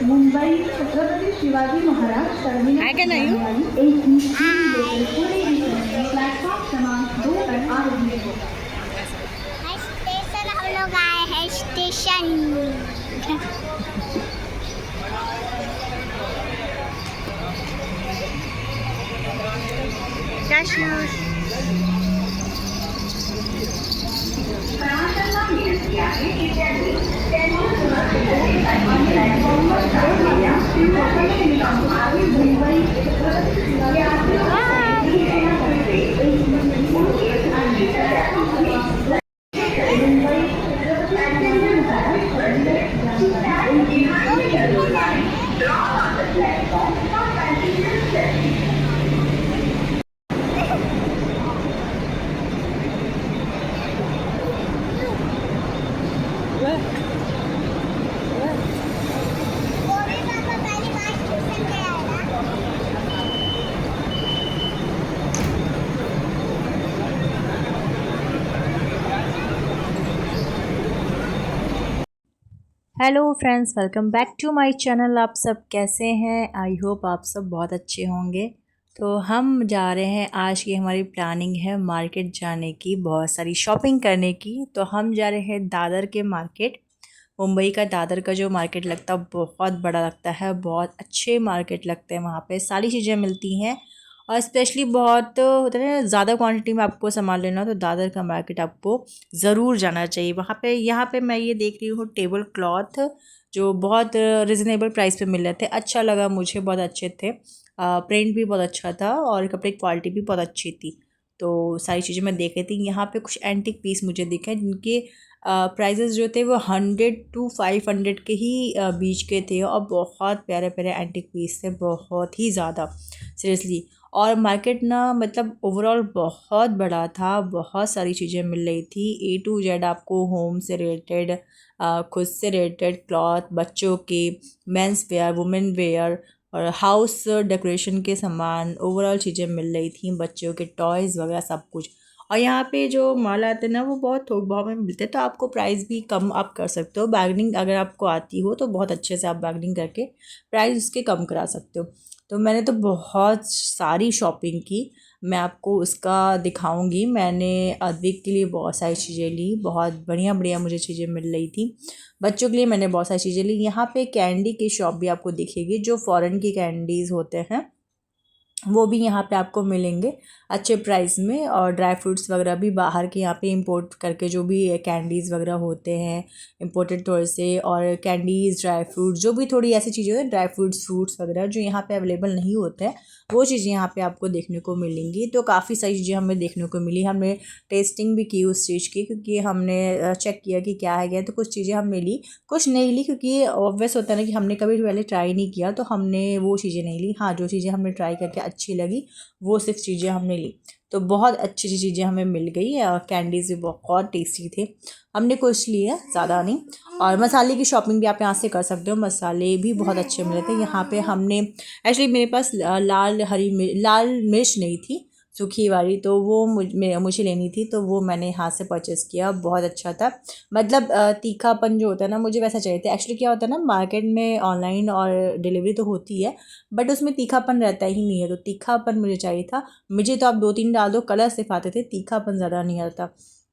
Mumbai Chhatrapati Shivaji Maharaj terminal platform क्रमांक 2 पर आ रही है। स्टेशन हम लोग आए हैं station. Hello friends, welcome back to my channel. आप सब कैसे हैं? आई होप आप सब बहुत अच्छे होंगे। तो हम जा रहे हैं, आज की हमारी प्लानिंग है मार्केट जाने की, बहुत सारी शॉपिंग करने की। तो हम जा रहे हैं दादर के मार्केट। मुंबई का दादर का जो मार्केट लगता है बहुत बड़ा लगता है, बहुत अच्छे मार्केट लगते हैं। वहाँ पे सारी चीज़ें मिलती हैं और स्पेशली बहुत होता है ना, ज़्यादा क्वांटिटी में आपको सामान लेना तो दादर का मार्केट आपको ज़रूर जाना चाहिए। वहाँ पे यहाँ पे मैं ये देख रही हूँ टेबल क्लॉथ जो बहुत रिजनेबल प्राइस पे मिल रहे थे। अच्छा लगा मुझे, बहुत अच्छे थे। प्रिंट भी बहुत अच्छा था और कपड़े की क्वालिटी भी बहुत अच्छी थी। तो सारी चीज़ें मैं देख रही थी। यहाँ पे कुछ एंटिक पीस मुझे दिखे जिनके प्राइजेस जो थे वो 100 to 500 के ही बीच के थे और बहुत प्यारे प्यारे एंटिक पीस थे, बहुत ही ज़्यादा सीरियसली। और मार्केट ना मतलब ओवरऑल बहुत बड़ा था, बहुत सारी चीज़ें मिल रही थी। A to Z आपको होम से रिलेटेड, खुद से रिलेटेड क्लॉथ, बच्चों के, मेंस वेयर, वुमेन वेयर और हाउस डेकोरेशन के सामान, ओवरऑल चीज़ें मिल रही थी, बच्चों के टॉयज़ वगैरह सब कुछ। और यहाँ पे जो माल आते हैं ना वो बहुत थोक भाव में मिलते हैं, तो आपको प्राइस भी कम आप कर सकते हो। बार्गेनिंग अगर आपको आती हो तो बहुत अच्छे से आप बार्गेनिंग करके प्राइस उसके कम करा सकते हो। तो मैंने तो बहुत सारी शॉपिंग की, मैं आपको उसका दिखाऊंगी। मैंने अद्विक के लिए बहुत सारी चीज़ें ली, बहुत बढ़िया बढ़िया मुझे चीज़ें मिल रही थी। बच्चों के लिए मैंने बहुत सारी चीज़ें ली। यहाँ पे कैंडी की शॉप भी आपको दिखेगी, जो फॉरेन की कैंडीज़ होते हैं वो भी यहाँ पे आपको मिलेंगे अच्छे प्राइस में। और ड्राई फ्रूट्स वगैरह भी बाहर के यहाँ पे इंपोर्ट करके जो भी कैंडीज़ वगैरह होते हैं इंपोर्टेड तौर से, और कैंडीज़, ड्राई फ्रूट्स, जो भी थोड़ी ऐसी चीज़ें होती हैं, ड्राई फ्रूट्स, फ्रूट्स वगैरह जो यहाँ पे अवेलेबल नहीं होते हैं वो चीज़ें यहाँ पे आपको देखने को मिलेंगी। तो काफ़ी सारी चीज़ें हमें देखने को मिली। हमने टेस्टिंग भी की उस चीज़ की, क्योंकि हमने चेक किया कि क्या है क्या। तो कुछ चीज़ें हमने ली, कुछ नहीं ली, क्योंकि ऑब्वियस होता है ना कि हमने कभी पहले ट्राई नहीं किया, तो हमने वो चीज़ें नहीं ली। हाँ, जो चीज़ें हमने ट्राई करके अच्छी लगी वो सिर्फ चीज़ें हमने ली। तो बहुत अच्छी अच्छी चीज़ें हमें मिल गई। कैंडीज़ भी बहुत टेस्टी थे, हमने कुछ लिए, ज़्यादा नहीं। और मसाले की शॉपिंग भी आप यहाँ से कर सकते हो, मसाले भी बहुत अच्छे मिले थे यहाँ पे। हमने एक्चुअली मेरे पास लाल मिर्च नहीं थी, सूखी वाली, तो वो मुझे लेनी थी, तो वो मैंने यहाँ से परचेज़ किया। बहुत अच्छा था, मतलब तीखापन जो होता है ना मुझे वैसा चाहिए था। एक्चुअली क्या होता है ना, मार्केट में ऑनलाइन और डिलीवरी तो होती है बट उसमें तीखापन रहता ही नहीं है, तो तीखापन मुझे चाहिए था। मुझे तो आप 2-3 डाल दो, कलर सिर्फ आते थे, तीखापन ज़्यादा नहीं आता।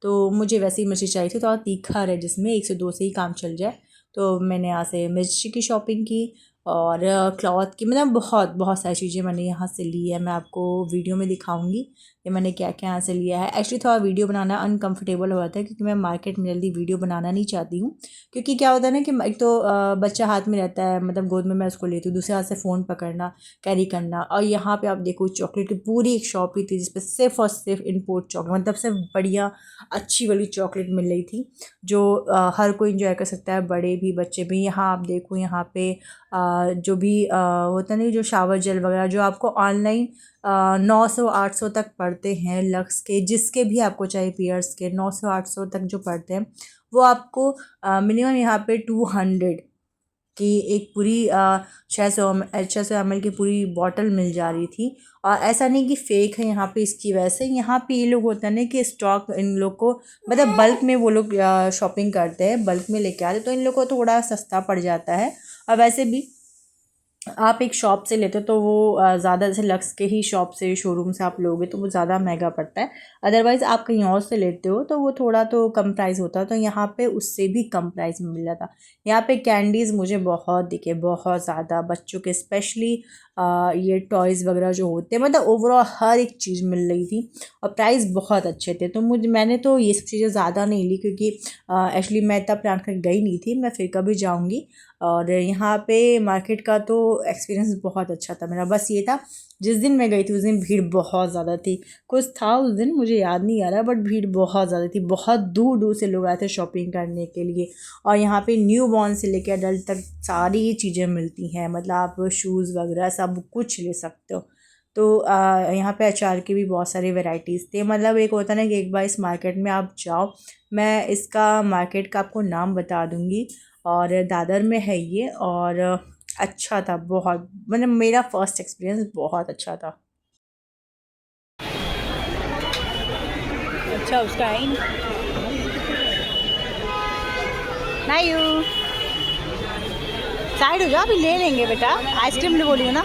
तो मुझे वैसी मिर्ची चाहिए थी, तो और तीखा रहे जिसमें 1 से 2 से ही काम चल जाए। तो मैंने यहाँ से मिर्ची की शॉपिंग की और क्लॉथ की, मतलब बहुत बहुत सारी चीज़ें मैंने यहाँ से ली है। मैं आपको वीडियो में दिखाऊंगी कि मैंने क्या क्या यहाँ से लिया है। एक्चुअली थोड़ा वीडियो बनाना अनकंफर्टेबल हो जाता है, क्योंकि मैं मार्केट में जल्दी वीडियो बनाना नहीं चाहती हूँ। क्योंकि क्या होता है ना कि एक तो बच्चा हाथ में रहता है, मतलब गोद में मैं उसको लेती हूँ, दूसरे हाथ से फ़ोन पकड़ना, कैरी करना। और यहाँ पे आप देखो चॉकलेट की पूरी एक शॉप ही थी जिस पर सिर्फ और सिर्फ इम्पोर्ट चॉकलेट, मतलब सिर्फ बढ़िया अच्छी वाली चॉकलेट मिल रही थी, जो हर कोई इंजॉय कर सकता है, बड़े भी बच्चे भी। यहाँ आप देखो, यहाँ पे जो भी होता नहीं, जो शावर जेल वगैरह जो आपको ऑनलाइन 900-800 तक पड़ते हैं, लक्स के, जिसके भी आपको चाहिए, पियर्स के 900-800 तक जो पड़ते हैं, वो आपको मिनिमम यहाँ पे 200 कि एक पूरी 600 ml की पूरी बॉटल मिल जा रही थी। और ऐसा नहीं कि फ़ेक है यहाँ पे इसकी वजह से, यहाँ पे ये लोग होता है ना कि स्टॉक इन लोग को मतलब बल्क में वो लोग शॉपिंग करते हैं, बल्क में लेके आते, तो इन लोग को थोड़ा सस्ता पड़ जाता है। और वैसे भी आप एक शॉप से लेते हो तो वो ज़्यादा, जैसे लक्स के ही शॉप से शोरूम से आप लोगे तो वो ज़्यादा महंगा पड़ता है। अदरवाइज़ आप कहीं और से लेते हो तो वो थोड़ा तो कम प्राइस होता है, तो यहाँ पे उससे भी कम प्राइस में मिल जाता। यहाँ पे कैंडीज़ मुझे बहुत दिखे, बहुत ज़्यादा, बच्चों के स्पेशली ये टॉयज़ वगैरह जो होते हैं, मतलब ओवरऑल हर एक चीज़ मिल रही थी और प्राइस बहुत अच्छे थे। तो मैंने तो ये सब चीज़ें ज़्यादा नहीं ली, क्योंकि एक्चुअली मैं इतना प्लान कर गई नहीं थी, मैं फिर कभी जाऊँगी। और यहाँ पे मार्केट का तो एक्सपीरियंस बहुत अच्छा था मेरा। बस ये था, जिस दिन मैं गई थी उस दिन भीड़ बहुत ज़्यादा थी। कुछ था उस दिन मुझे याद नहीं आ रहा, बट भीड़ बहुत ज़्यादा थी, बहुत दूर दूर से लोग आए थे शॉपिंग करने के लिए। और यहाँ पे न्यू बॉर्न से लेकर अडल्ट तक सारी चीज़ें मिलती हैं, मतलब आप शूज़ वगैरह सब कुछ ले सकते हो। तो यहाँ पे अचार की भी बहुत सारी वैरायटीज़ थे। मतलब एक होता है ना कि एक बार इस मार्केट में आप जाओ, मैं इसका मार्केट का आपको नाम बता दूँगी, और दादर में है ये। और अच्छा था बहुत, मतलब मेरा फ़र्स्ट एक्सपीरियंस बहुत अच्छा था। अच्छा उसका है नायू, साइड हो जाओ, अभी ले लेंगे बेटा, आइसक्रीम ले बोलियो ना।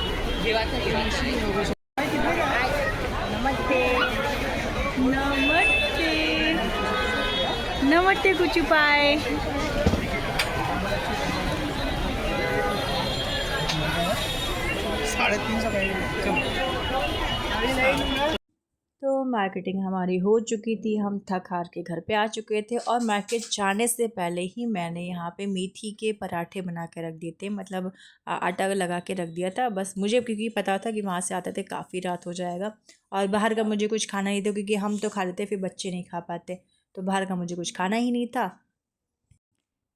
नमस्ते नमस्ते नमस्ते कुछ पाए। तो मार्केटिंग हमारी हो चुकी थी, हम थक हार के घर पे आ चुके थे। और मार्केट जाने से पहले ही मैंने यहाँ पे मेथी के पराठे बना के रख दिए थे, मतलब आटा लगा के रख दिया था। बस मुझे क्योंकि पता था कि वहाँ से आते थे काफ़ी रात हो जाएगा, और बाहर का मुझे कुछ खाना नहीं था, क्योंकि हम तो खा लेते फिर बच्चे नहीं खा पाते, तो बाहर का मुझे कुछ खाना ही नहीं था।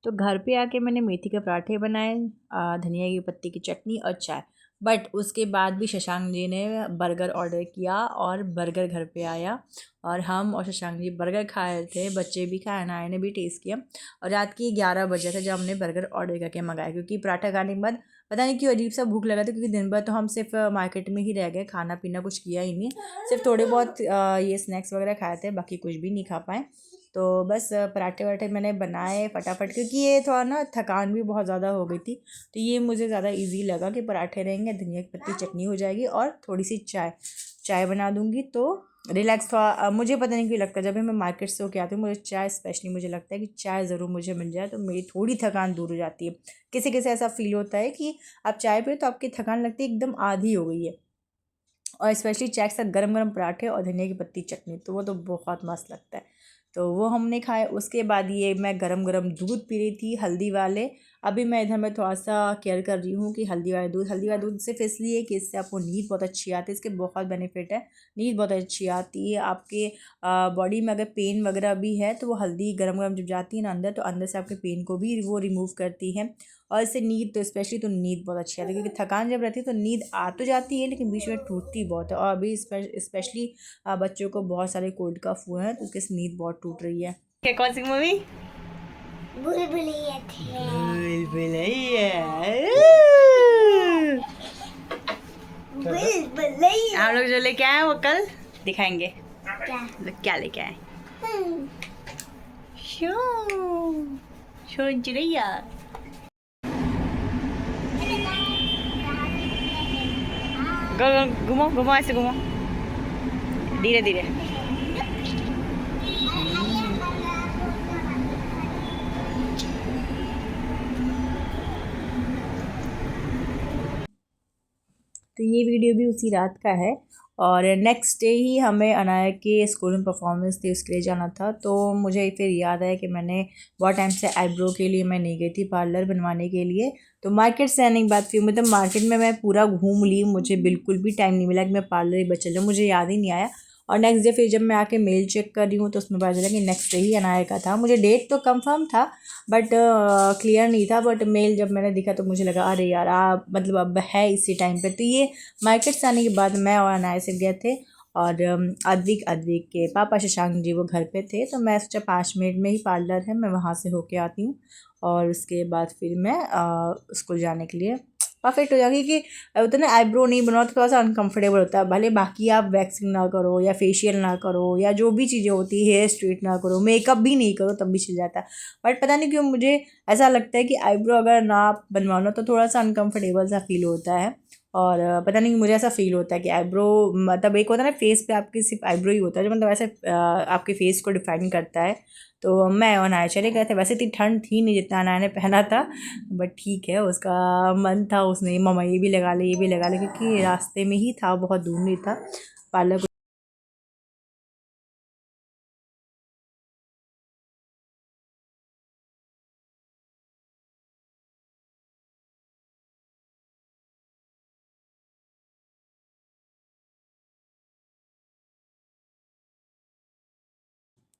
तो घर पे आके मैंने मेथी के पराठे बनाए, धनिया की पत्ती की चटनी और चाय। बट उसके बाद भी शशांक जी ने बर्गर ऑर्डर किया और बर्गर घर पे आया, और हम और शशांक जी बर्गर खा रहे थे, बच्चे भी खाए, नाया ने भी टेस्ट किया। और रात की 11 बजे थे जब हमने बर्गर ऑर्डर करके मंगाया, क्योंकि पराठा खाने के बाद पता नहीं क्यों अजीब सा भूख लगा था, क्योंकि दिन भर तो हम सिर्फ मार्केट में ही रह गए, खाना पीना कुछ किया ही नहीं, सिर्फ थोड़े बहुत ये स्नैक्स वगैरह खाए थे, बाकी कुछ भी नहीं खा पाए। तो बस पराठे वराठे मैंने बनाए फटाफट, क्योंकि ये थोड़ा ना थकान भी बहुत ज़्यादा हो गई थी, तो ये मुझे ज़्यादा इजी लगा कि पराठे रहेंगे, धनिया की पत्ती चटनी हो जाएगी और थोड़ी सी चाय बना दूँगी, तो रिलैक्स थोड़ा। मुझे पता नहीं क्यों लगता है जब भी मैं मार्केट से होकर आती हूँ, मुझे चाय स्पेशली मुझे लगता है कि चाय ज़रूर मुझे मिल जाए तो मेरी थोड़ी थकान दूर हो जाती है। किसी किसी ऐसा फील होता है कि आप चाय पिए तो आपकी थकान लगती है एकदम आधी हो गई है, और स्पेशली चाय के साथ गरम गरम पराठे और धनिया की पत्ती चटनी, तो वो तो बहुत मस्त लगता है। तो वो हमने खाए। उसके बाद ये मैं गरम गरम दूध पी रही थी हल्दी वाले। अभी मैं इधर में थोड़ा सा केयर कर रही हूँ कि हल्दी वाला दूध सिर्फ इसलिए कि इससे आपको नींद बहुत अच्छी आती है, इसके बहुत बेनिफिट है, नींद बहुत अच्छी आती है। आपके बॉडी में अगर पेन वगैरह भी है तो वो हल्दी गरम गरम जब जाती है ना अंदर, तो अंदर से आपके पेन को भी वो रिमूव करती है, और इससे नींद तो स्पेशली तो नींद बहुत अच्छी आती है, क्योंकि थकान जब रहती है तो नींद आ तो जाती है लेकिन बीच में टूटती बहुत है। और अभी स्पेशली बच्चों को बहुत सारे कोल्ड का फू है, तो उसकी नींद बहुत टूट रही है। क्या कौन सी मूवी? बुलबुलिया थी। बुलबुलिया। हम लोग जो लेके आए वो कल दिखाएंगे क्या? क्या लेके आए। शो चिड़ैया। घुमो घुमो, ऐसे घुमो धीरे धीरे। तो ये वीडियो भी उसी रात का है, और नेक्स्ट डे ही हमें अनाया के स्कूल में परफॉर्मेंस थी, उसके लिए जाना था। तो मुझे फिर याद आया कि मैंने बहुत टाइम से आईब्रो के लिए मैं नहीं गई थी पार्लर बनवाने के लिए। तो मार्केट से आने के बाद फिर मतलब मार्केट में मैं पूरा घूम ली, मुझे बिल्कुल भी टाइम नहीं मिला कि मैं पार्लर ही बचल जाऊँ, मुझे याद ही नहीं आया। और नेक्स्ट डे फिर जब मैं आके मेल चेक कर रही हूँ तो उसमें पता चला कि नेक्स्ट डे ही अनाया का था। मुझे डेट तो कंफर्म था बट क्लियर नहीं था, बट मेल जब मैंने देखा तो मुझे लगा अरे यार मतलब अब है इसी टाइम पे। तो ये मार्केट से आने के बाद मैं और अनाया सिर्फ गए थे, और अद्विक के पापा शशांक जी वो घर पे थे, तो मैं सोचा 5 मिनट में ही पार्लर है, मैं वहाँ से होके आती हूँ और उसके बाद फिर मैं स्कूल जाने के लिए परफेक्ट हो जाएगी। कि होता है ना, आईब्रो नहीं बनाओ तो थोड़ा सा अनकंफर्टेबल होता है, भले बाकी आप वैक्सिंग ना करो या फेशियल ना करो या जो भी चीज़ें होती है, हेयर स्ट्रेट ना करो, मेकअप भी नहीं करो, तब भी चल जाता है। बट पता नहीं क्यों मुझे ऐसा लगता है कि आईब्रो अगर ना आप बनवाना तो थोड़ा सा अनकंफर्टेबल सा फील होता है। और पता नहीं मुझे ऐसा फील होता है कि आईब्रो मतलब एक होता है ना फेस पे आपकी सिर्फ आईब्रो ही होता है जो मतलब ऐसे आपके फेस को डिफाइन करता है। तो मैं और अनाया चले गए थे, वैसे इतनी ठंड थी नहीं जितना अनाया ने पहना था, बट ठीक है, उसका मन था, उसने मम्मा ये भी लगा ले ये भी लगा ले, क्योंकि रास्ते में ही था, बहुत दूर नहीं था पार्लर।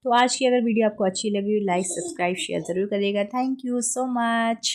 तो आज की अगर वीडियो आपको अच्छी लगी, लाइक सब्सक्राइब शेयर ज़रूर करिएगा। Thank you so much.